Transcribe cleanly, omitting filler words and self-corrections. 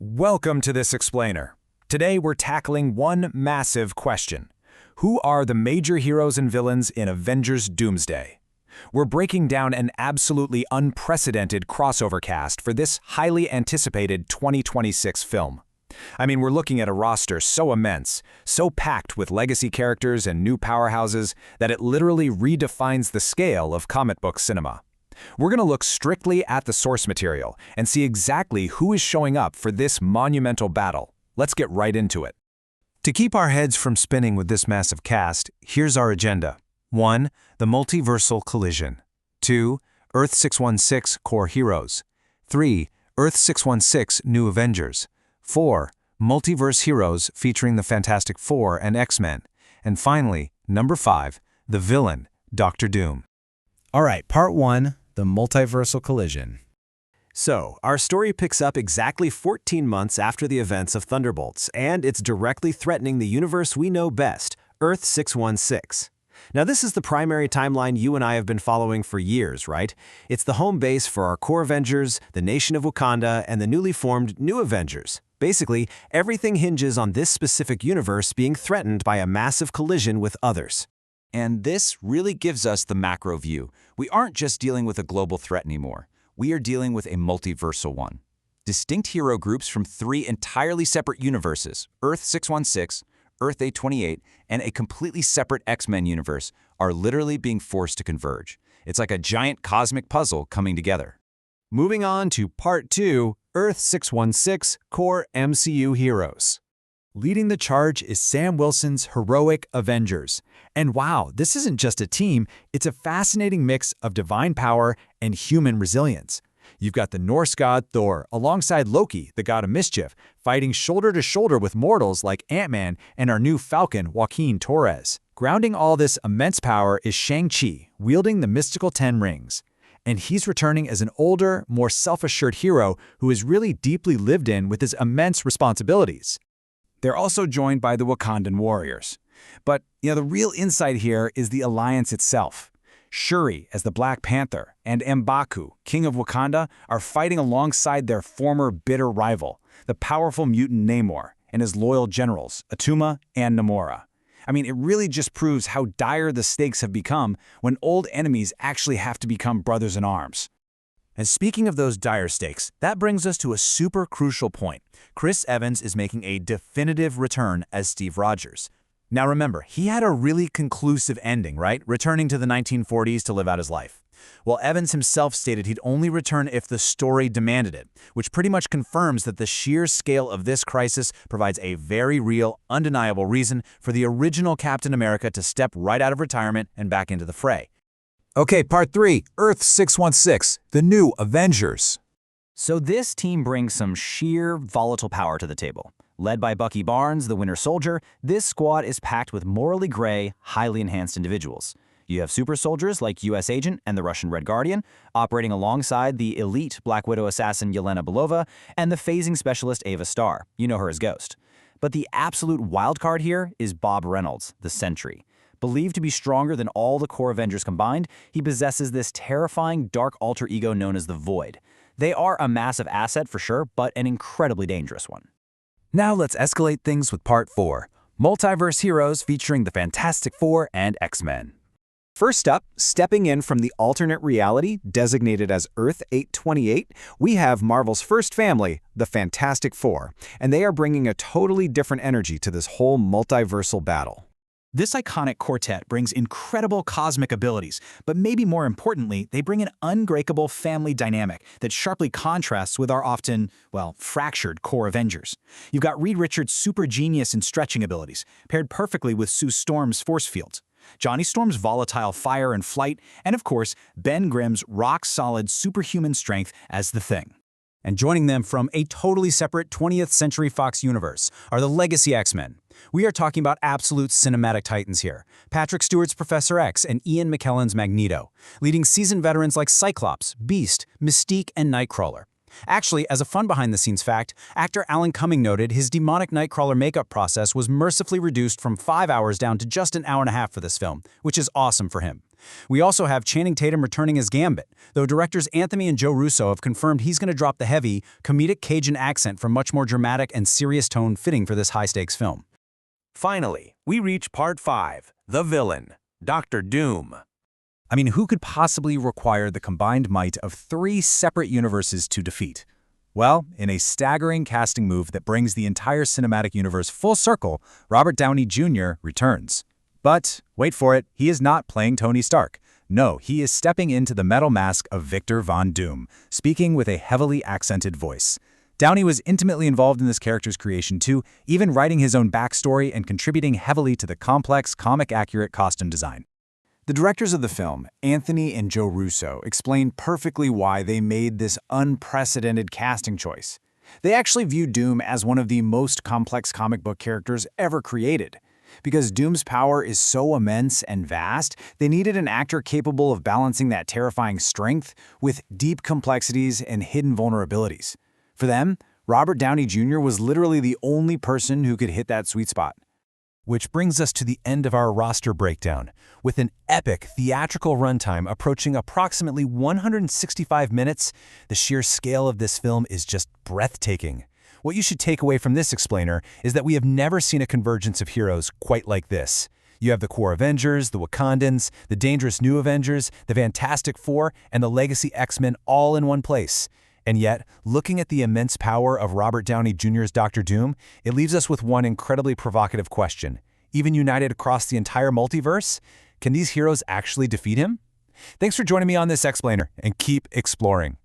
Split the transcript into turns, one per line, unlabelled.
Welcome to this explainer. Today we're tackling one massive question. Who are the major heroes and villains in Avengers Doomsday? We're breaking down an absolutely unprecedented crossover cast for this highly anticipated 2026 film. I mean, we're looking at a roster so immense, so packed with legacy characters and new powerhouses that it literally redefines the scale of comic book cinema. We're going to look strictly at the source material and see exactly who is showing up for this monumental battle. Let's get right into it. To keep our heads from spinning with this massive cast, here's our agenda. 1. The multiversal collision. 2. Earth 616 core heroes. 3. Earth 616 new Avengers. 4. Multiverse heroes featuring the Fantastic Four and X-Men. And finally, number 5, the villain, Dr. Doom.
All right, part 1, the multiversal collision.
So, our story picks up exactly 14 months after the events of Thunderbolts, and it's directly threatening the universe we know best, Earth 616. Now, this is the primary timeline you and I have been following for years, right? It's the home base for our core Avengers, the nation of Wakanda, and the newly formed New Avengers. Basically, everything hinges on this specific universe being threatened by a massive collision with others.
And this really gives us the macro view. We aren't just dealing with a global threat anymore. We are dealing with a multiversal one. Distinct hero groups from 3 entirely separate universes, Earth 616, Earth 828, and a completely separate X-Men universe, are literally being forced to converge. It's like a giant cosmic puzzle coming together.
Moving on to Part 2, Earth 616 Core MCU Heroes.
Leading the charge is Sam Wilson's heroic Avengers. And wow, this isn't just a team, it's a fascinating mix of divine power and human resilience. You've got the Norse god Thor alongside Loki, the god of mischief, fighting shoulder to shoulder with mortals like Ant-Man and our new Falcon, Joaquin Torres. Grounding all this immense power is Shang-Chi, wielding the mystical 10 rings. And he's returning as an older, more self-assured hero who is really deeply lived in with his immense responsibilities.
They're also joined by the Wakandan warriors. But, the real insight here is the alliance itself. Shuri as the Black Panther and M'Baku, King of Wakanda, are fighting alongside their former bitter rival, the powerful mutant Namor, and his loyal generals, Atuma and Namora. I mean, it really just proves how dire the stakes have become when old enemies actually have to become brothers in arms.
And speaking of those dire stakes, that brings us to a super crucial point. Chris Evans is making a definitive return as Steve Rogers. Now remember, he had a really conclusive ending, right? Returning to the 1940s to live out his life. Well, Evans himself stated he'd only return if the story demanded it, which pretty much confirms that the sheer scale of this crisis provides a very real, undeniable reason for the original Captain America to step right out of retirement and back into the fray.
Okay, Part 3, Earth 616, the new Avengers.
So this team brings some sheer volatile power to the table. Led by Bucky Barnes, the Winter Soldier, this squad is packed with morally gray, highly enhanced individuals. You have super soldiers like US Agent and the Russian Red Guardian, operating alongside the elite Black Widow assassin Yelena Belova and the phasing specialist Ava Starr. You know her as Ghost. But the absolute wildcard here is Bob Reynolds, the Sentry. Believed to be stronger than all the core Avengers combined, he possesses this terrifying dark alter ego known as the Void. They are a massive asset for sure, but an incredibly dangerous one.
Now let's escalate things with Part 4, Multiverse Heroes featuring the Fantastic Four and X-Men.
First up, stepping in from the alternate reality designated as Earth 828, we have Marvel's first family, the Fantastic Four, and they are bringing a totally different energy to this whole multiversal battle.
This iconic quartet brings incredible cosmic abilities, but maybe more importantly, they bring an unbreakable family dynamic that sharply contrasts with our often, fractured core Avengers. You've got Reed Richards' super genius and stretching abilities, paired perfectly with Sue Storm's force fields, Johnny Storm's volatile fire and flight, and of course, Ben Grimm's rock-solid superhuman strength as the Thing.
And joining them from a totally separate 20th Century Fox universe are the Legacy X-Men. We are talking about absolute cinematic titans here. Patrick Stewart's Professor X and Ian McKellen's Magneto, leading seasoned veterans like Cyclops, Beast, Mystique, and Nightcrawler. Actually, as a fun behind-the-scenes fact, actor Alan Cumming noted his demonic Nightcrawler makeup process was mercifully reduced from 5 hours down to just an hour and a half for this film, which is awesome for him.
We also have Channing Tatum returning as Gambit, though directors Anthony and Joe Russo have confirmed he's going to drop the heavy, comedic Cajun accent for much more dramatic and serious tone fitting for this high-stakes film.
Finally, we reach Part 5, the villain, Dr. Doom.
I mean, who could possibly require the combined might of 3 separate universes to defeat? Well, in a staggering casting move that brings the entire cinematic universe full circle, Robert Downey Jr. returns. But, wait for it, he is not playing Tony Stark. No, he is stepping into the metal mask of Victor Von Doom, speaking with a heavily accented voice. Downey was intimately involved in this character's creation too, even writing his own backstory and contributing heavily to the complex, comic-accurate costume design.
The directors of the film, Anthony and Joe Russo, explain perfectly why they made this unprecedented casting choice. They actually view Doom as one of the most complex comic book characters ever created. Because Doom's power is so immense and vast, they needed an actor capable of balancing that terrifying strength with deep complexities and hidden vulnerabilities. For them, Robert Downey Jr. was literally the only person who could hit that sweet spot.
Which brings us to the end of our roster breakdown, with an epic theatrical runtime approaching approximately 165 minutes. The sheer scale of this film is just breathtaking. What you should take away from this explainer is that we have never seen a convergence of heroes quite like this. You have the core Avengers, the Wakandans, the dangerous new Avengers, the Fantastic Four, and the legacy X-Men all in one place. And yet, looking at the immense power of Robert Downey Jr.'s Dr. Doom, it leaves us with one incredibly provocative question. Even united across the entire multiverse, can these heroes actually defeat him? Thanks for joining me on this explainer, and keep exploring.